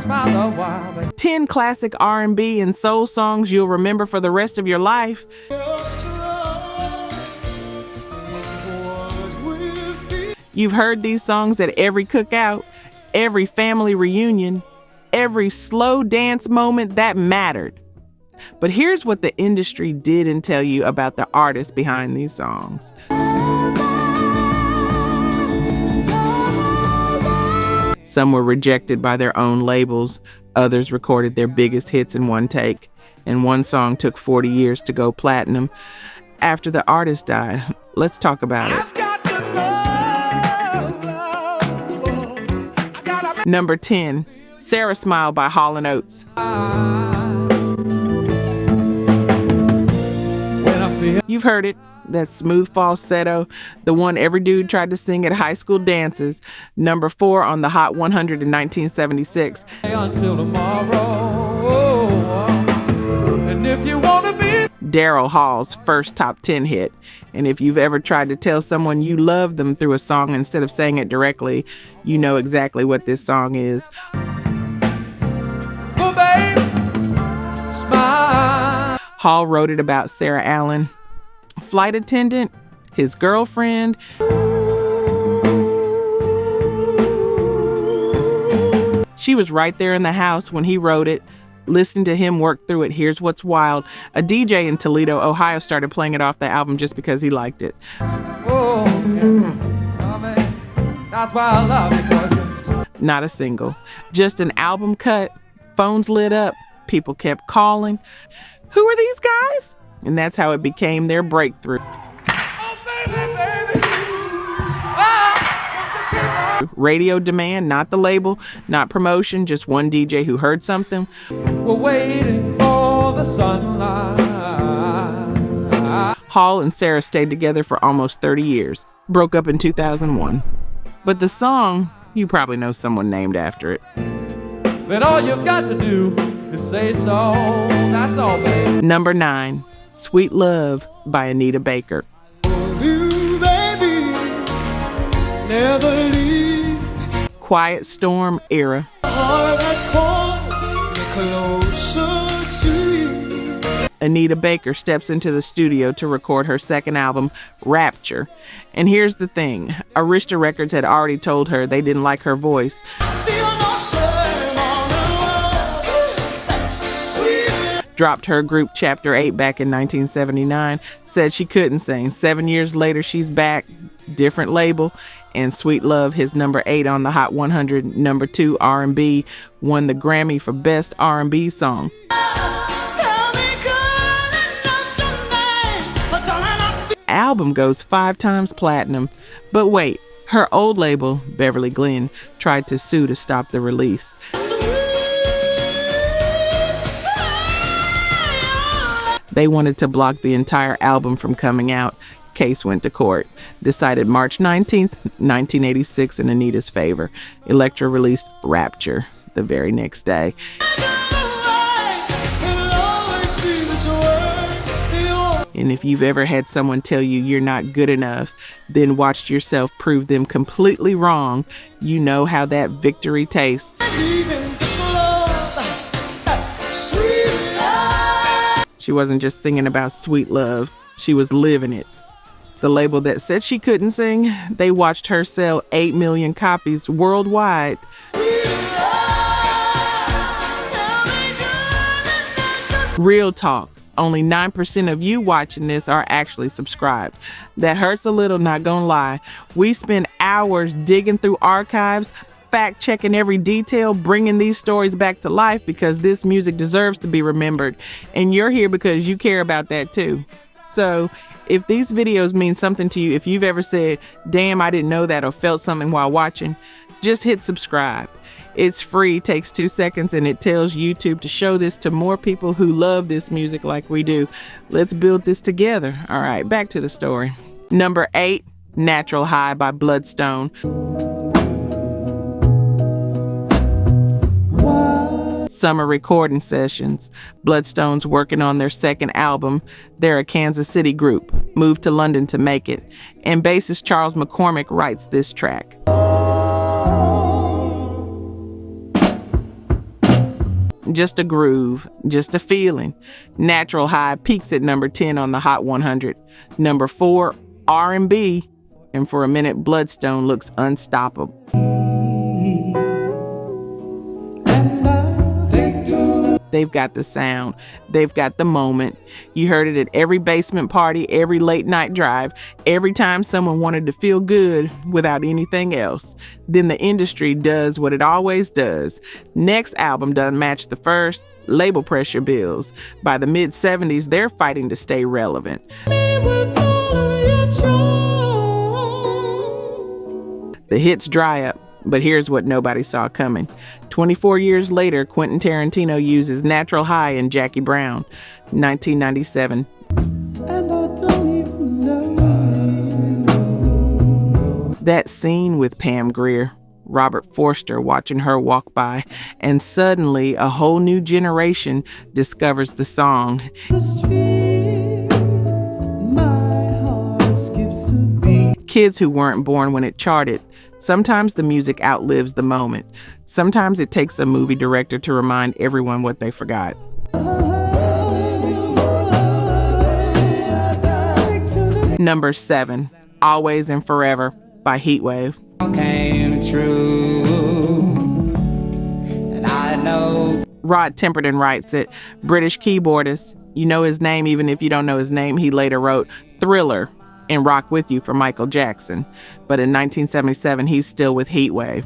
my love while 10 classic R&B and soul songs you'll remember for the rest of your life. You've heard these songs at every cookout, every family reunion, every slow dance moment that mattered. But here's what the industry didn't tell you about the artists behind these songs. Some were rejected by their own labels. Others recorded their biggest hits in one take. And one song took 40 years to go platinum. After the artist died, let's talk about it. Number 10, Sarah Smile by Hall & Oates. You've heard it, that smooth falsetto, the one every dude tried to sing at high school dances. Number 4 on the Hot 100 in 1976. until tomorrow. And if you want to be Daryl Hall's first top 10 hit. And if you've ever tried to tell someone you love them through a song instead of saying it directly, you know exactly what this song is. oh, babe, smile. Hall wrote it about Sarah Allen, flight attendant, his girlfriend. She was right there in the house when he wrote it. Listen to him work through it. Here's what's wild. A DJ in Toledo, Ohio started playing it off the album just because he liked it. Oh, yeah. Oh, man. That's why I love it. 'Cause Not a single. Just an album cut. Phones lit up. People kept calling. Who are these guys? And that's how it became their breakthrough. oh, baby, baby. Ah! Radio demand, not the label, not promotion, just one DJ who heard something. We're waiting for the sunlight. Hall and Sarah stayed together for almost 30 years. Broke up in 2001. But the song, you probably know someone named after it. Then all you've got to do is say so. That's all, baby. Number 9, Sweet Love by Anita Baker. You, baby, never leave. Quiet Storm era. Heart has called me closer to you. Anita Baker steps into the studio to record her second album, Rapture. And here's the thing, Arista Records had already told her they didn't like her voice. Feel no shame on the love, sweet. Dropped her group Chapter 8 back in 1979, said she couldn't sing. 7 years later, she's back, different label, and Sweet Love, his number 8 on the Hot 100, number 2 R&B, won the Grammy for Best R&B Song. Album goes 5 times platinum. But wait, her old label, Beverly Glenn, tried to sue to stop the release. They wanted to block the entire album from coming out. Case went to court. Decided March 19th, 1986 in Anita's favor. Elektra released Rapture the very next day. And if you've ever had someone tell you you're not good enough, then watched yourself prove them completely wrong, you know how that victory tastes. She wasn't just singing about sweet love, she was living it. The label that said she couldn't sing, they watched her sell 8 million copies worldwide. Real talk, only 9% of you watching this are actually subscribed. That hurts a little, not gonna lie. We spend hours digging through archives, fact-checking every detail, bringing these stories back to life because this music deserves to be remembered. And you're here because you care about that too. So if these videos mean something to you, if you've ever said, damn, I didn't know that, or felt something while watching, just hit subscribe. It's free, takes 2 seconds, and it tells YouTube to show this to more people who love this music like we do. Let's build this together. All right, back to the story. Number 8, Natural High by Bloodstone. Summer recording sessions. Bloodstone's working on their second album. They're a Kansas City group, moved to London to make it. And bassist Charles McCormick writes this track. just a groove, just a feeling. Natural High peaks at number 10 on the Hot 100. Number 4, RnB, and for a minute, Bloodstone looks unstoppable. They've got the sound. They've got the moment. You heard it at every basement party, every late night drive, every time someone wanted to feel good without anything else. Then the industry does what it always does. Next album doesn't match the first. Label pressure builds. By the mid-70s, they're fighting to stay relevant. The hits dry up. But here's what nobody saw coming. 24 years later, Quentin Tarantino uses Natural High in Jackie Brown, 1997. And I don't even know. That scene with Pam Grier, Robert Forster watching her walk by, and suddenly a whole new generation discovers the song. The street, my heart skips a beat. Kids who weren't born when it charted. Sometimes the music outlives the moment. Sometimes it takes a movie director to remind everyone what they forgot. Number 7, Always and Forever by Heatwave. Came true, and I know. Rod Temperton writes it. British keyboardist. You know his name even if you don't know his name. He later wrote Thriller and Rock With You for Michael Jackson. But in 1977, he's still with Heatwave.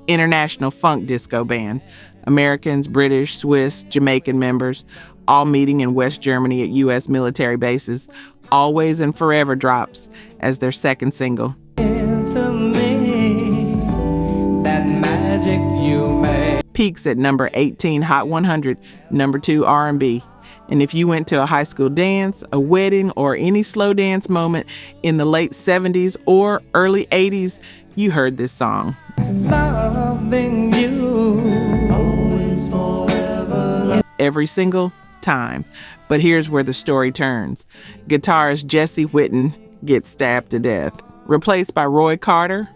International funk disco band. Americans, British, Swiss, Jamaican members, all meeting in West Germany at U.S. military bases. Always and Forever drops as their second single. That magic you made. Peaks at number 18 Hot 100, number 2 R&B. And if you went to a high school dance, a wedding, or any slow dance moment in the late 70s or early 80s, you heard this song. Loving you always forever. Every single time. But here's where the story turns. Guitarist Jesse Whitten gets stabbed to death. Replaced by Roy Carter,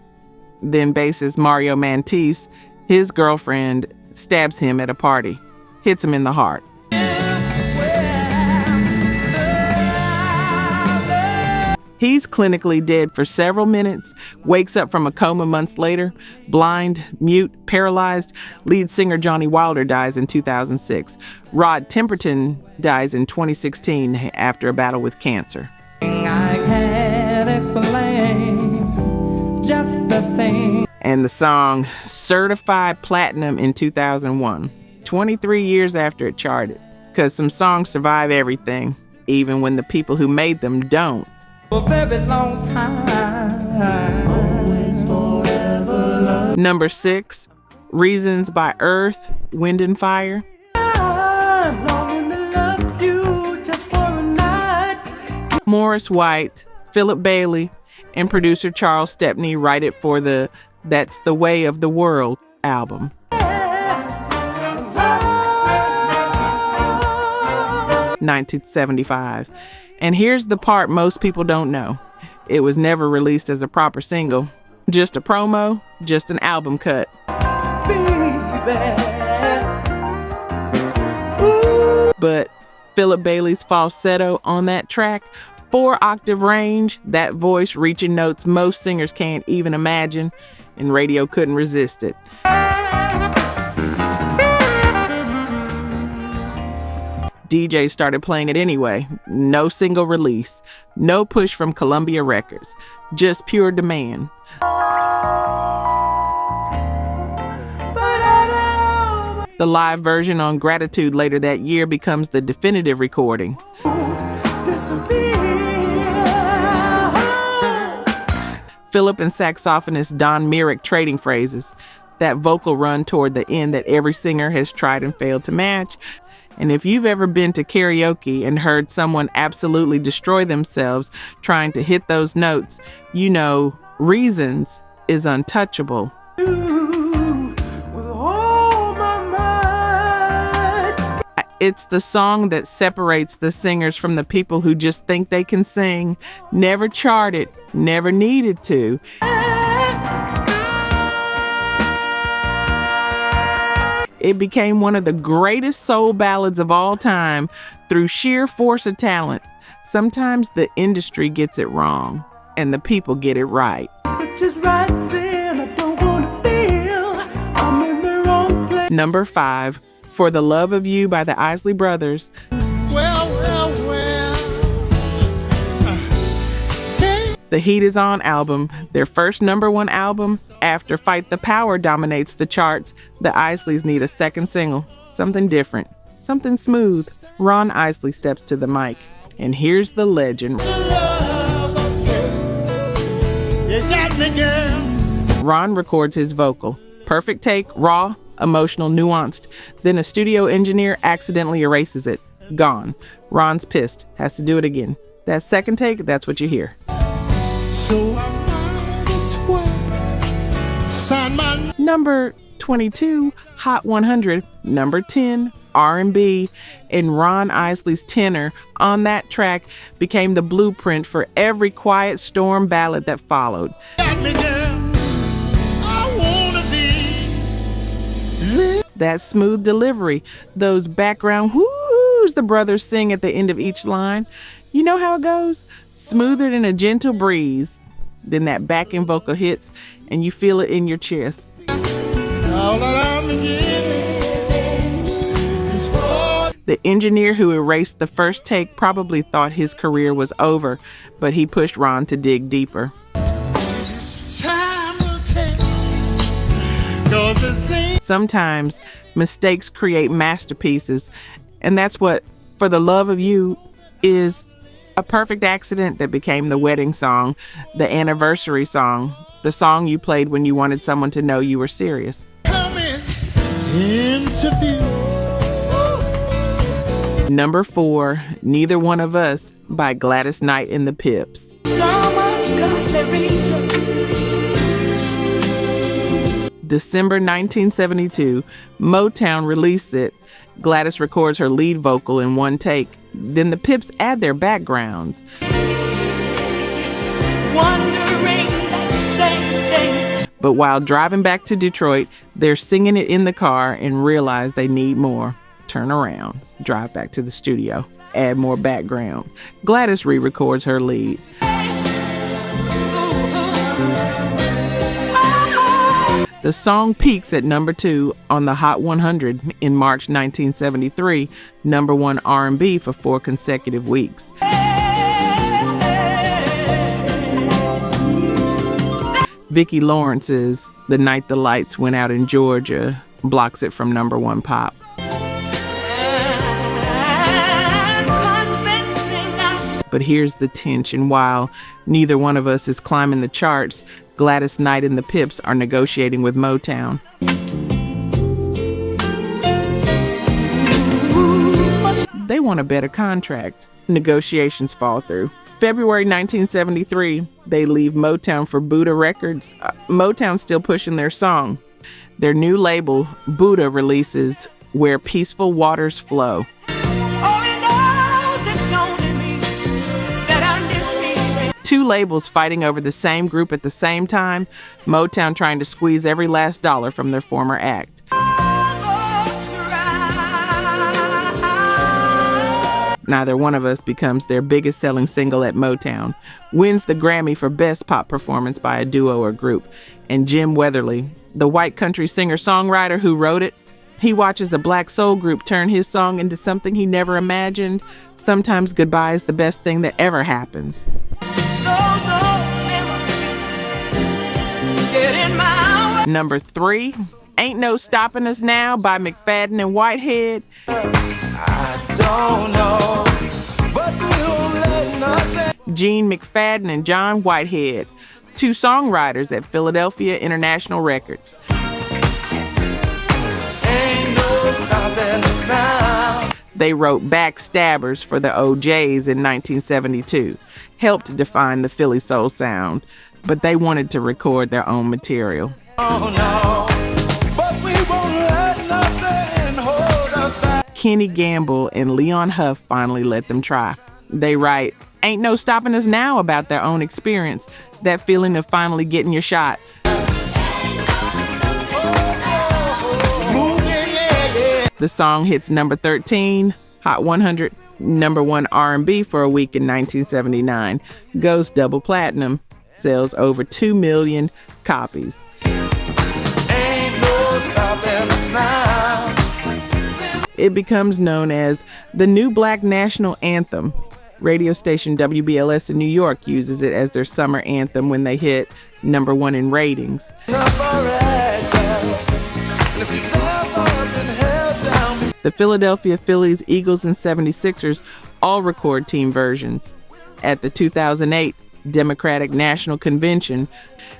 then bassist Mario Mantis, his girlfriend stabs him at a party, hits him in the heart. He's clinically dead for several minutes, wakes up from a coma months later, blind, mute, paralyzed. Lead singer Johnny Wilder dies in 2006. Rod Temperton dies in 2016 after a battle with cancer. I can't explain just the thing. And the song certified platinum in 2001, 23 years after it charted. Because some songs survive everything, even when the people who made them don't. For a very long time. Always forever love. Number 6, Reasons by Earth, Wind and Fire. I'm longing to love you just for a night. Morris White, Philip Bailey, and producer Charles Stepney write it for the That's the Way of the World album. 1975. And here's the part most people don't know. It was never released as a proper single. Just a promo, just an album cut. But Philip Bailey's falsetto on that track, 4-octave range, that voice reaching notes most singers can't even imagine, and radio couldn't resist it. DJ started playing it anyway. No single release. No push from Columbia Records. Just pure demand. The live version on Gratitude later that year becomes the definitive recording. Philip and saxophonist Don Myrick trading phrases. That vocal run toward the end that every singer has tried and failed to match. And if you've ever been to karaoke and heard someone absolutely destroy themselves trying to hit those notes, you know Reasons is untouchable. It's the song that separates the singers from the people who just think they can sing, never charted, never needed to. It became one of the greatest soul ballads of all time through sheer force of talent. Sometimes the industry gets it wrong, and the people get it right. Just right then, I don't wanna feel I'm in the wrong place. Number 5, For the Love of You by the Isley Brothers. The Heat Is On album, their first #1 album. After Fight the Power dominates the charts, the Isleys need a second single. Something different, something smooth. Ron Isley steps to the mic, and here's the legend. Ron records his vocal. Perfect take, raw, emotional, nuanced. Then a studio engineer accidentally erases it. Gone. Ron's pissed, has to do it again. That second take, that's what you hear. Number 22, Hot 100. Number 10, RnB. And Ron Isley's tenor on that track became the blueprint for every Quiet Storm ballad that followed. That smooth delivery, those background whoos the brothers sing at the end of each line. You know how it goes? Smoother than a gentle breeze. Then that backing vocal hits and you feel it in your chest. The engineer who erased the first take probably thought his career was over, but he pushed Ron to dig deeper. Sometimes mistakes create masterpieces, and that's what For the Love of You is. A perfect accident that became the wedding song, the anniversary song, the song you played when you wanted someone to know you were serious. Number 4, Neither One of Us by Gladys Knight and the Pips. December 1972, Motown released it. Gladys records her lead vocal in one take. Then the Pips add their backgrounds. But while driving back to Detroit, they're singing it in the car and realize they need more. Turn around, drive back to the studio, add more background. Gladys re-records her lead. The song peaks at number 2 on the Hot 100 in March 1973, #1 R&B for 4 consecutive weeks. Vicki Lawrence's The Night the Lights Went Out in Georgia blocks it from #1 pop. But here's the tension. While Neither One of Us is climbing the charts, Gladys Knight and the Pips are negotiating with Motown. They want a better contract. Negotiations fall through. February 1973, they leave Motown for Buddha Records. Motown's still pushing their song. Their new label, Buddha, releases Where Peaceful Waters Flow. Two labels fighting over the same group at the same time, Motown trying to squeeze every last dollar from their former act. Neither One of Us becomes their biggest selling single at Motown, wins the Grammy for Best Pop Performance by a Duo or Group, and Jim Weatherly, the white country singer-songwriter who wrote it, he watches a black soul group turn his song into something he never imagined. Sometimes goodbye is the best thing that ever happens. Number 3, Ain't No Stopping Us Now by McFadden and Whitehead. I don't know, but we don't let nothing. Gene McFadden and John Whitehead, 2 songwriters at Philadelphia International Records. Ain't no stopping us now. They wrote Backstabbers for the OJs in 1972, helped define the Philly soul sound, but they wanted to record their own material. Oh no, but we won't let nothing hold us back. Kenny Gamble and Leon Huff finally let them try. They write Ain't No Stopping Us Now about their own experience, that feeling of finally getting your shot. Moving The song hits number 13, Hot 100, number 1 R&B for a week in 1979, goes double platinum, sells over 2 million copies. Ain't no stopping us now. It becomes known as the new black national anthem. Radio station WBLS in New York uses it as their summer anthem when they hit number 1 in ratings. The Philadelphia Phillies, Eagles, and 76ers all record team versions. At the 2008 Democratic National Convention,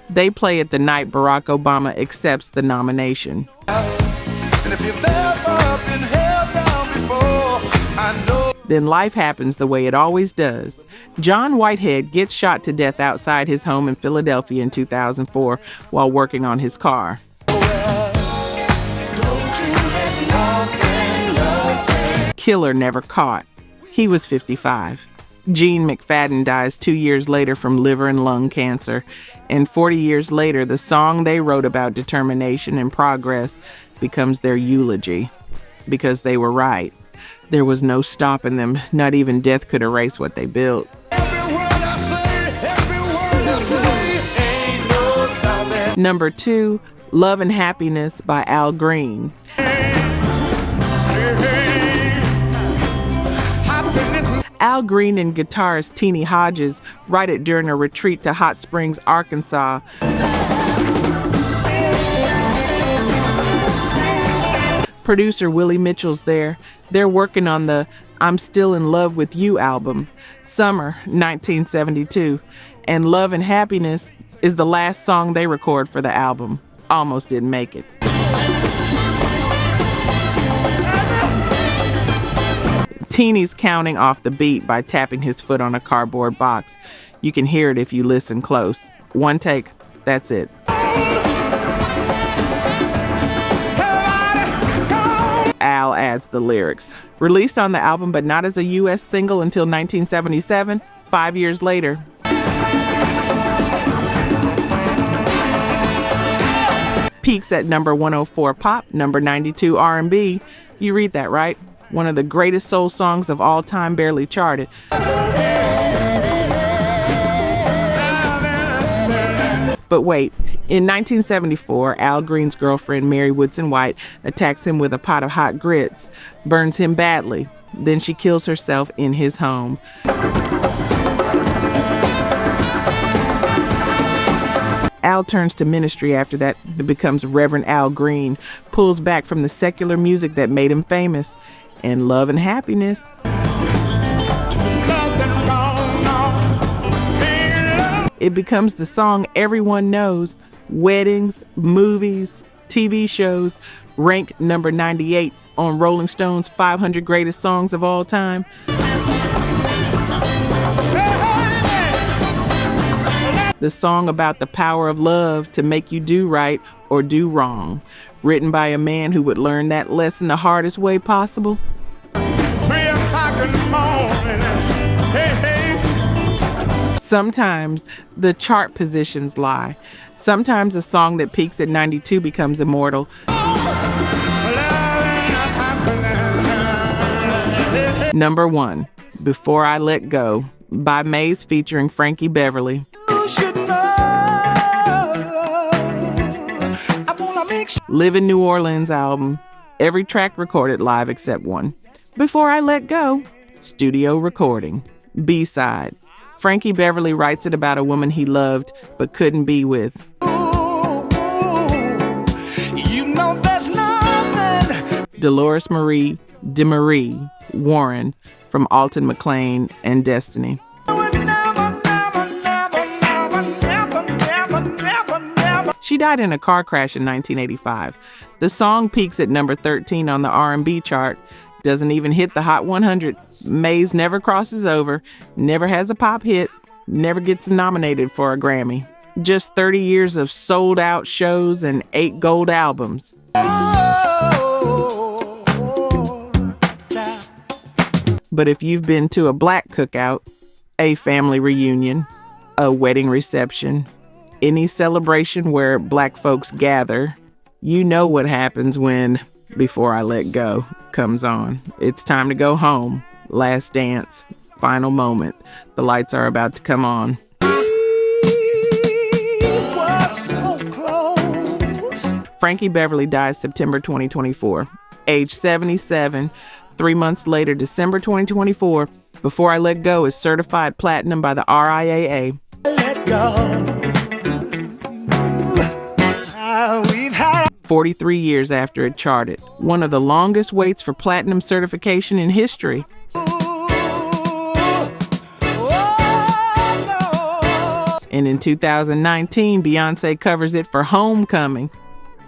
they play it the night Barack Obama accepts the nomination. Then life happens the way it always does. John Whitehead gets shot to death outside his home in Philadelphia in 2004 while working on his car. Killer never caught. He was 55. Gene McFadden dies 2 years later from liver and lung cancer. And 40 years later, the song they wrote about determination and progress becomes their eulogy. Because they were right. There was no stopping them. Not even death could erase what they built. Number 2, Love and Happiness by Al Green. Al Green and guitarist Teenie Hodges write it during a retreat to Hot Springs, Arkansas. Producer Willie Mitchell's there. They're working on the I'm Still in Love with You album, summer 1972. And Love and Happiness is the last song they record for the album. Almost didn't make it. Teeny's counting off the beat by tapping his foot on a cardboard box. You can hear it if you listen close. One take, that's it. Al adds the lyrics. Released on the album but not as a U.S. single until 1977, 5 years later. Peaks at number 104 pop, number 92 R&B. You read that right? One of the greatest soul songs of all time, barely charted. But wait, in 1974, Al Green's girlfriend, Mary Woodson White, attacks him with a pot of hot grits, burns him badly. Then she kills herself in his home. Al turns to ministry after that. It becomes Reverend Al Green, pulls back from the secular music that made him famous, and Love and Happiness. It becomes the song everyone knows. Weddings, movies, TV shows, ranked number 98 on Rolling Stone's 500 Greatest Songs of All Time. The song about the power of love to make you do right or do wrong. Written by a man who would learn that lesson the hardest way possible. 3 o'clock in the morning. Hey, hey. Sometimes the chart positions lie. Sometimes a song that peaks at 92 becomes immortal. Number 1, Before I Let Go by Maze featuring Frankie Beverly. Live in New Orleans album. Every track recorded live except one. Before I Let Go, studio recording. B-side. Frankie Beverly writes it about a woman he loved but couldn't be with. You know there's nothing. Dolores Marie DeMarie Warren from Alton McLean and Destiny. She died in a car crash in 1985. The song peaks at number 13 on the R&B chart. Doesn't even hit the Hot 100. Maze never crosses over, never has a pop hit, never gets nominated for a Grammy. Just 30 years of sold out shows and 8 gold albums. But if you've been to a black cookout, a family reunion, a wedding reception, any celebration where black folks gather, you know what happens when Before I Let Go comes on. It's time to go home. Last dance. Final moment. The lights are about to come on. Frankie Beverly dies September 2024, age 77. 3 months later, December 2024, Before I Let Go is certified platinum by the RIAA. Let go. 43 years after it charted, one of the longest waits for platinum certification in history. And in 2019, Beyonce covers it for Homecoming.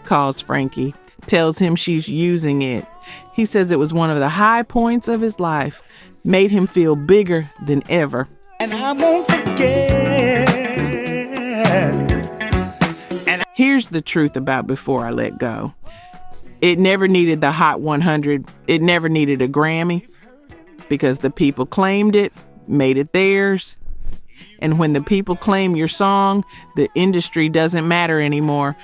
Calls Frankie, tells him she's using it. He says it was one of the high points of his life, made him feel bigger than ever. And I won't forget. Here's the truth about Before I Let Go. It never needed the Hot 100. It never needed a Grammy because the people claimed it, made it theirs. And when the people claim your song, the industry doesn't matter anymore.